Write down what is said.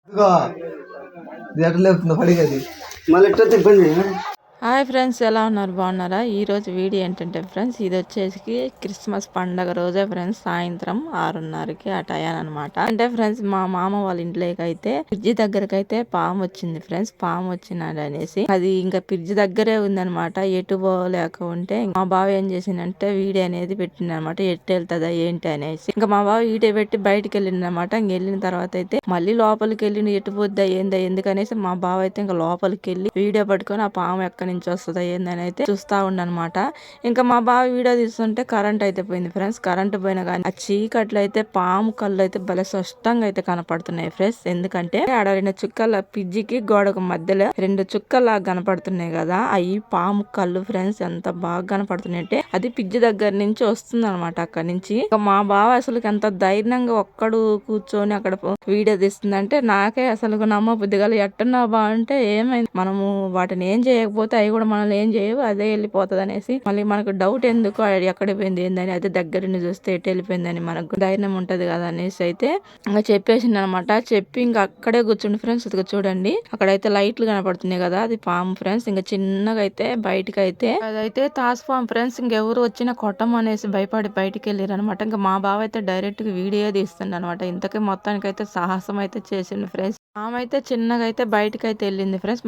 ఇదిగో ఇది ఎట్లా లేపుతుందో పడిగది మళ్ళీ ఎట్లా ఇబ్బంది. హాయ్ ఫ్రెండ్స్, ఎలా ఉన్నారు? బాగున్నారా? ఈరోజు వీడియో ఏంటంటే ఫ్రెండ్స్, ఇది వచ్చేసి క్రిస్మస్ పండగ రోజే ఫ్రెండ్స్, సాయంత్రం 6:30కి ఆ టయాన్ అనమాట. అంటే ఫ్రెండ్స్, మా మామ వాళ్ళ ఇంట్లోకి అయితే ఫ్రిడ్జ్ దగ్గరకు అయితే పాము వచ్చింది ఫ్రెండ్స్. పాము వచ్చినాడు అనేసి అది ఇంకా ఫ్రిడ్జ్ దగ్గరే ఉందనమాట. ఎటు పోలేక ఉంటే మా బావ ఏం చేసిందంటే వీడియో అనేది పెట్టింది అనమాట. ఎట్టు వెళ్తుందా ఏంటి అనేసి. ఇంకా మా బావ వీడియో పెట్టి బయటకు వెళ్ళింది అనమాట. ఇంక వెళ్ళిన తర్వాత అయితే మళ్ళీ లోపలికి వెళ్ళి ఎటు పోద్దా ఏందా ఎందుకనేసి మా బావ అయితే ఇంకా లోపలికి వెళ్ళి వీడియో పట్టుకొని ఆ పాము ఎక్కడి నుంచి వస్తుందా ఏందని అయితే చూస్తా ఉండనమాట. ఇంకా మా బావ వీడియో తీస్తుంటే కరెంట్ అయితే పోయింది ఫ్రెండ్స్. కరెంట్ పోయినా కానీ ఆ చీకట్లో అయితే పాము కళ్ళు అయితే భలే స్పష్టంగా అయితే కనపడుతున్నాయి ఫ్రెండ్స్. ఎందుకంటే ఆడ 2 చుక్కల పిజ్జికి గోడకు మధ్యలో 2 చుక్కలా కనపడుతున్నాయి కదా, అవి పాము కళ్ళు ఫ్రెండ్స్. ఎంత బాగా కనపడుతున్నాయి అంటే అది పిజ్జి దగ్గర నుంచి వస్తుంది అనమాట. అక్కడి నుంచి ఇంకా మా బావ అసలు ఎంత ధైర్యంగా ఒక్కడు కూర్చొని అక్కడ వీడియో తీస్తుందంటే నాకే అసలు నమ్మ బుద్ధిగాలు. ఎట్టున్నా బాగుంటే ఏమైంది, మనము వాటిని ఏం చేయకపోతే అవి కూడా మనల్ని ఏం చేయవు, అదే వెళ్ళిపోతుంది అనేసి మళ్ళీ మనకు డౌట్ ఎందుకు ఎక్కడ పోయింది ఏందని. అయితే దగ్గరని చూస్తే ఎటు వెళ్ళిపోయిందని మనకు ధైర్యం ఉంటది కదా అనేసి అయితే ఇంకా చెప్పేసింది అనమాట. చెప్పి ఇంకా అక్కడే కూర్చుండి ఫ్రెండ్స్. ఇదిగో చూడండి, అక్కడైతే లైట్లు కనపడుతున్నాయి కదా, అది పాము ఫ్రెండ్స్. ఇంకా చిన్నగా అయితే బయటకి అయితే అదైతే తాస్ పాము ఫ్రెండ్స్. ఇంకెవరు వచ్చినా కొట్టం అనేసి భయపడి బయటికి వెళ్ళారు అనమాట. ఇంకా మా బావ అయితే డైరెక్ట్ గా వీడియో తీస్తుండ అనమాట. ఇంతకీ మొత్తానికి అయితే సాహసం అయితే చేసిండు ఫ్రెండ్స్. ఆమె అయితే చిన్నగా అయితే బయటకి అయితే వెళ్ళింది ఫ్రెండ్స్.